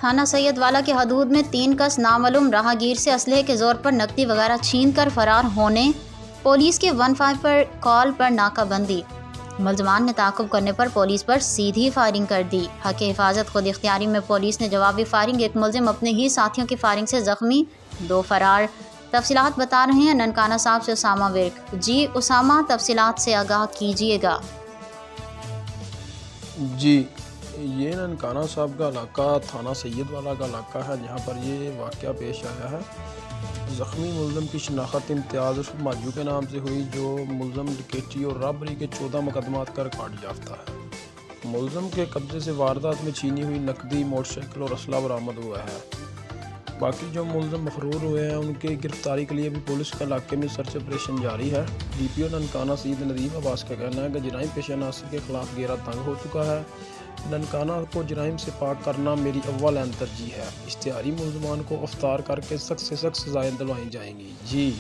تھانہ سید والا کی حدود میں 3 کس نامعلوم راہگیر سے اسلحے کے زور پر نقدی وغیرہ چھین کر فرار ہونے، پولیس کے 15 پر کال پر ناکہ بندی، ملزمان نے تعاقب کرنے پر پولیس پر سیدھی فائرنگ کر دی۔ حق حفاظت خود اختیاری میں پولیس نے جوابی فائرنگ، ایک ملزم اپنے ہی ساتھیوں کی فائرنگ سے زخمی، 2 فرار۔ تفصیلات بتا رہے ہیں ننکانہ صاحب سے اسامہ ورک۔ جی اسامہ، تفصیلات سے آگاہ کیجیے گا۔ جی، یہ ننکانہ صاحب کا علاقہ تھانہ سید والا کا علاقہ ہے جہاں پر یہ واقعہ پیش آیا ہے۔ زخمی ملزم کی شناخت امتیاز عرف ماجو کے نام سے ہوئی، جو ملزم ڈکیتی اور رابری کے 14 مقدمات کا ریکارڈ یافتہ ہے۔ ملزم کے قبضے سے واردات میں چھینی ہوئی نقدی، موٹر سائیکل اور اسلحہ برآمد ہوا ہے۔ باقی جو ملزم مفرور ہوئے ہیں ان کی گرفتاری کے لیے بھی پولیس کے علاقے میں سرچ آپریشن جاری ہے۔ ڈی پی او ننکانہ سید ندیم عباس کا کہنا ہے کہ جرائم پیشہ عناصر کے خلاف گھیرا تنگ ہو چکا ہے۔ ننکانہ کو جرائم سے پاک کرنا میری اول عین ترجیح ہے۔ اشتہاری ملزمان کو گرفتار کر کے سخت سے سخت سزائیں دلوائی جائیں گی۔ جی